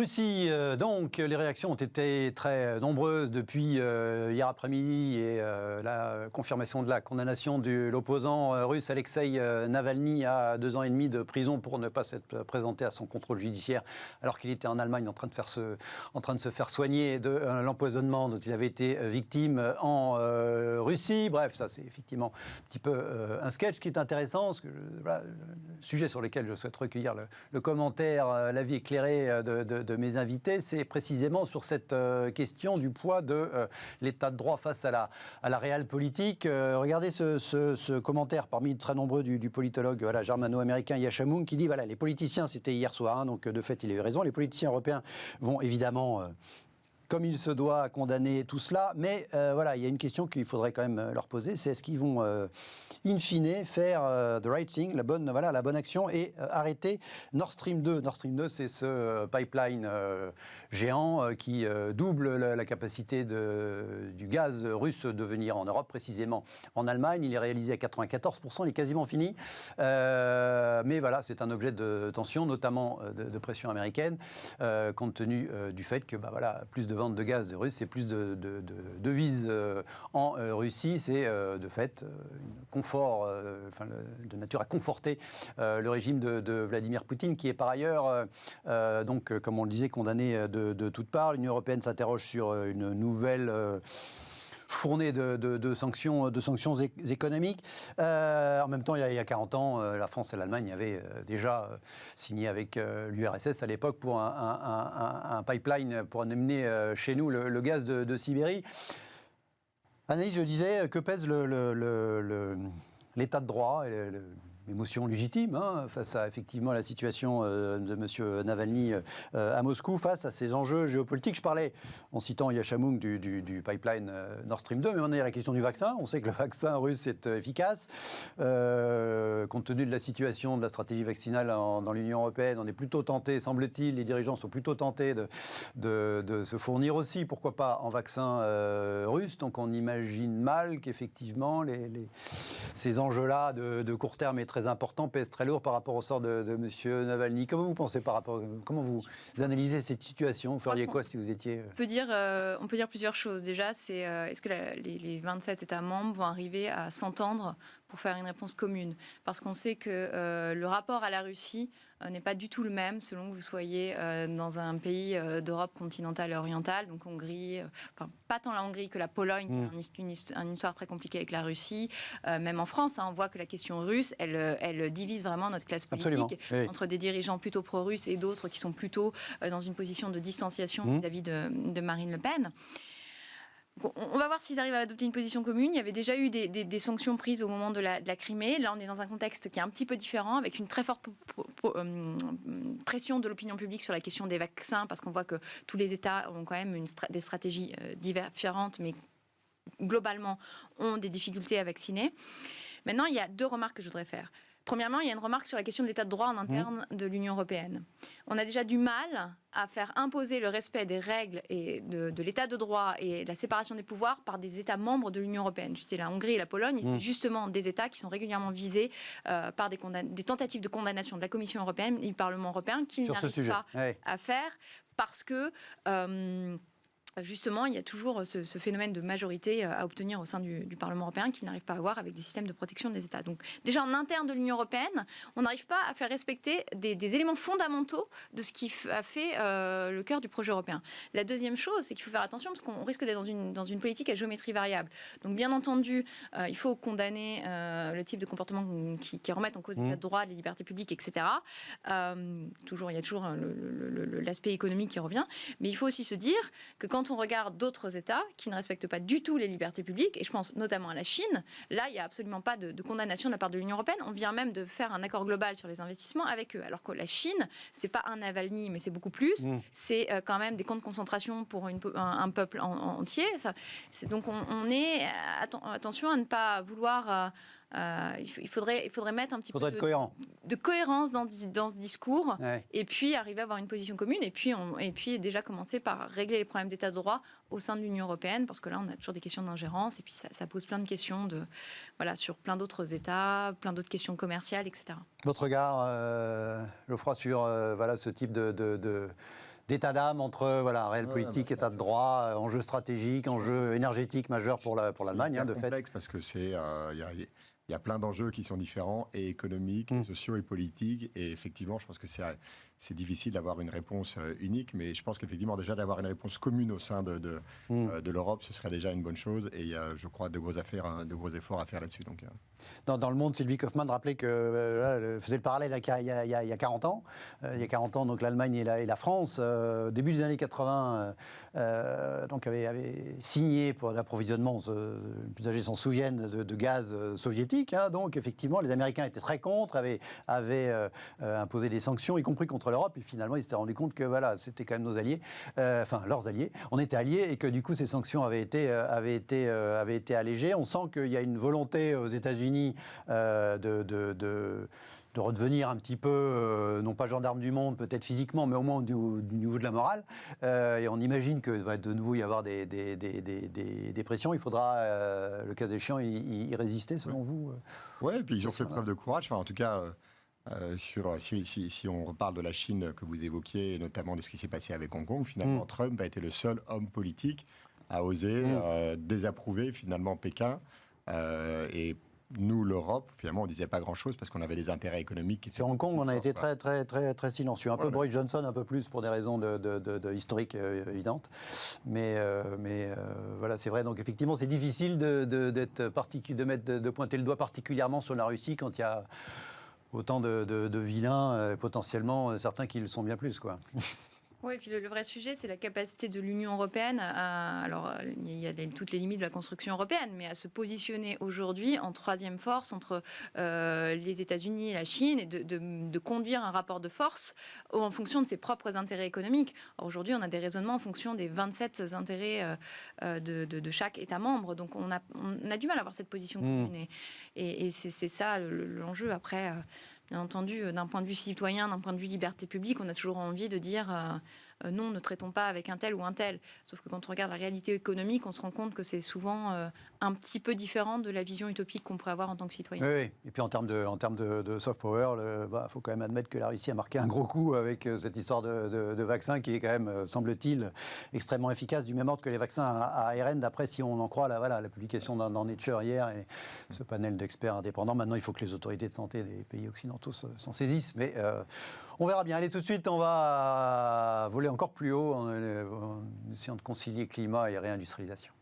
Russie, donc, les réactions ont été très nombreuses depuis hier après-midi et la confirmation de la condamnation de l'opposant russe Alexei Navalny à 2 ans et demi de prison pour ne pas s'être présenté à son contrôle judiciaire alors qu'il était en Allemagne en train de se faire soigner de l'empoisonnement dont il avait été victime en Russie. Bref, ça c'est effectivement un petit peu un sketch qui est intéressant, parce que voilà, le sujet sur lequel je souhaite recueillir le commentaire, l'avis éclairé de mes invités, c'est précisément sur cette question du poids de l'état de droit face à la réelle politique. Regardez ce commentaire parmi de très nombreux du politologue germano-américain Yascha Mounk qui dit voilà, les politiciens, c'était hier soir, donc de fait il a eu raison, les politiciens européens vont évidemment comme il se doit condamner tout cela, mais voilà, il y a une question qu'il faudrait quand même leur poser, c'est est-ce qu'ils vont in fine faire the right thing, la bonne action et arrêter Nord Stream 2. Nord Stream 2, c'est ce pipeline géant qui double la capacité du gaz russe de venir en Europe, précisément en Allemagne. Il est réalisé à 94%, il est quasiment fini. Mais voilà, c'est un objet de tension, notamment de pression américaine, compte tenu du fait que plus de ventes de gaz de Russes, c'est plus de devises en Russie, c'est de fait de nature à conforter le régime de Vladimir Poutine, qui est par ailleurs, donc, comme on le disait, condamné de toutes parts. L'Union européenne s'interroge sur une nouvelle fournée de sanctions économiques. En même temps, il y a 40 ans, la France et l'Allemagne avaient déjà signé avec l'URSS à l'époque pour un pipeline pour amener chez nous le gaz de Sibérie. Anaïs, je disais, que pèse l'état de droit et l'émotion légitime face à effectivement la situation de M. Navalny à Moscou, face à ces enjeux géopolitiques. Je parlais, en citant Yascha Mounk, du pipeline Nord Stream 2, mais on est à la question du vaccin. On sait que le vaccin russe est efficace. Compte tenu de la situation, de la stratégie vaccinale dans l'Union européenne, on est plutôt tenté, semble-t-il, les dirigeants sont plutôt tentés de se fournir aussi, pourquoi pas, en vaccin russe. Donc on imagine mal qu'effectivement ces enjeux-là de court terme et très importants pèsent très lourd par rapport au sort de M. Navalny. Comment vous pensez comment vous analysez cette situation? Vous feriez quoi si vous étiez... On peut dire plusieurs choses. Déjà, c'est est-ce que les 27 États membres vont arriver à s'entendre pour faire une réponse commune? Parce qu'on sait que le rapport à la Russie n'est pas du tout le même selon que vous soyez dans un pays d'Europe continentale et orientale, donc Hongrie, pas tant la Hongrie que la Pologne, qui a une histoire très compliquée avec la Russie. Même en France, on voit que la question russe, elle divise vraiment notre classe politique entre des dirigeants plutôt pro-russes et d'autres qui sont plutôt dans une position de distanciation vis-à-vis de Marine Le Pen. On va voir s'ils arrivent à adopter une position commune. Il y avait déjà eu des sanctions prises au moment de la Crimée. Là, on est dans un contexte qui est un petit peu différent, avec une très forte pression de l'opinion publique sur la question des vaccins, parce qu'on voit que tous les États ont quand même des stratégies différentes, mais globalement ont des difficultés à vacciner. Maintenant, il y a 2 remarques que je voudrais faire. Premièrement, il y a une remarque sur la question de l'état de droit en interne de l'Union européenne. On a déjà du mal à faire imposer le respect des règles et de l'état de droit et la séparation des pouvoirs par des États membres de l'Union européenne. C'était la Hongrie et la Pologne, et c'est justement des États qui sont régulièrement visés par des tentatives de condamnation de la Commission européenne et du Parlement européen qu'ils n'arrivent pas à faire parce que... justement, il y a toujours ce phénomène de majorité à obtenir au sein du Parlement européen qu'ils n'arrivent pas à avoir avec des systèmes de protection des États. Donc déjà en interne de l'Union européenne, on n'arrive pas à faire respecter des éléments fondamentaux de ce qui a fait le cœur du projet européen. La deuxième chose, c'est qu'il faut faire attention parce qu'on risque d'être dans une politique à géométrie variable. Donc bien entendu, il faut condamner le type de comportement qui remettent en cause l'état de droit, les libertés publiques, etc. Il y a toujours l'aspect économique qui revient, mais il faut aussi se dire que quand on regarde d'autres États qui ne respectent pas du tout les libertés publiques, et je pense notamment à la Chine, là, il n'y a absolument pas de condamnation de la part de l'Union européenne. On vient même de faire un accord global sur les investissements avec eux. Alors que la Chine, c'est pas un Navalny, mais c'est beaucoup plus. C'est quand même des camps de concentration pour un peuple entier. Donc on est... attention à ne pas vouloir... il faudrait mettre un petit peu de cohérence dans ce discours, et puis arriver à avoir une position commune, et puis déjà commencer par régler les problèmes d'état de droit au sein de l'Union européenne, parce que là on a toujours des questions d'ingérence, et puis ça pose plein de questions sur plein d'autres États, plein d'autres questions commerciales, etc. Votre regard, Geoffroy, sur ce type d'état d'âme entre réelle politique, état de droit, enjeux stratégiques, enjeux énergétiques majeurs pour l'Allemagne, de fait. C'est complexe parce que il y a plein d'enjeux qui sont différents, et économiques, et sociaux et politiques. Et effectivement, je pense que c'est difficile d'avoir une réponse unique, mais je pense qu'effectivement, déjà d'avoir une réponse commune au sein de l'Europe, ce serait déjà une bonne chose. Et il y a, je crois, de gros efforts à faire là-dessus. Donc, dans Le Monde, Sylvie Kaufmann rappelait que faisait le parallèle il y a 40 ans. Il y a 40 ans, donc l'Allemagne et la France, début des années 80, donc avaient signé pour l'approvisionnement, les plus âgés s'en souviennent, de gaz soviétique. Donc effectivement, les Américains étaient très contre, avaient imposé des sanctions, y compris contre l'Europe. Et finalement, ils s'étaient rendus compte que c'était quand même nos alliés, leurs alliés. On était alliés et que du coup, ces sanctions avaient été allégées. On sent qu'il y a une volonté aux États-Unis de redevenir un petit peu, non pas gendarme du monde, peut-être physiquement, mais au moins du niveau de la morale. Et on imagine qu'il va de nouveau y avoir des pressions. Il faudra, le cas échéant, y résister, selon vous. Oui, et puis ils ont fait preuve de courage. En tout cas, si on reparle de la Chine que vous évoquiez, et notamment de ce qui s'est passé avec Hong Kong, finalement, Trump a été le seul homme politique à oser désapprouver finalement Pékin. Et nous, l'Europe, finalement, on ne disait pas grand-chose parce qu'on avait des intérêts économiques. Sur Hong Kong, on a été très, très, très, très silencieux. Un peu Boris Johnson, un peu plus pour des raisons historiques évidentes. Mais voilà, c'est vrai. Donc effectivement, c'est difficile de pointer le doigt particulièrement sur la Russie quand il y a autant de vilains, potentiellement certains qui le sont bien plus, quoi. Oui, et puis le vrai sujet, c'est la capacité de l'Union européenne alors, il y a toutes les limites de la construction européenne, mais à se positionner aujourd'hui en troisième force entre les États-Unis et la Chine, et de conduire un rapport de force en fonction de ses propres intérêts économiques. Aujourd'hui, on a des raisonnements en fonction des 27 intérêts de chaque État membre. Donc, on a du mal à avoir cette position commune. Et c'est ça l'enjeu. Après, bien entendu, d'un point de vue citoyen, d'un point de vue liberté publique, on a toujours envie de dire non, ne traitons pas avec un tel ou un tel. Sauf que quand on regarde la réalité économique, on se rend compte que c'est souvent un petit peu différent de la vision utopique qu'on pourrait avoir en tant que citoyen. Oui. Et puis en termes de soft power, faut quand même admettre que la Russie a marqué un gros coup avec cette histoire de vaccin qui est quand même, semble-t-il, extrêmement efficace, du même ordre que les vaccins à ARN, d'après, si on en croit la publication dans Nature hier et ce panel d'experts indépendants. Maintenant, il faut que les autorités de santé des pays occidentaux s'en saisissent. Mais on verra bien. Allez, tout de suite, on va voler encore plus haut en essayant de concilier climat et réindustrialisation.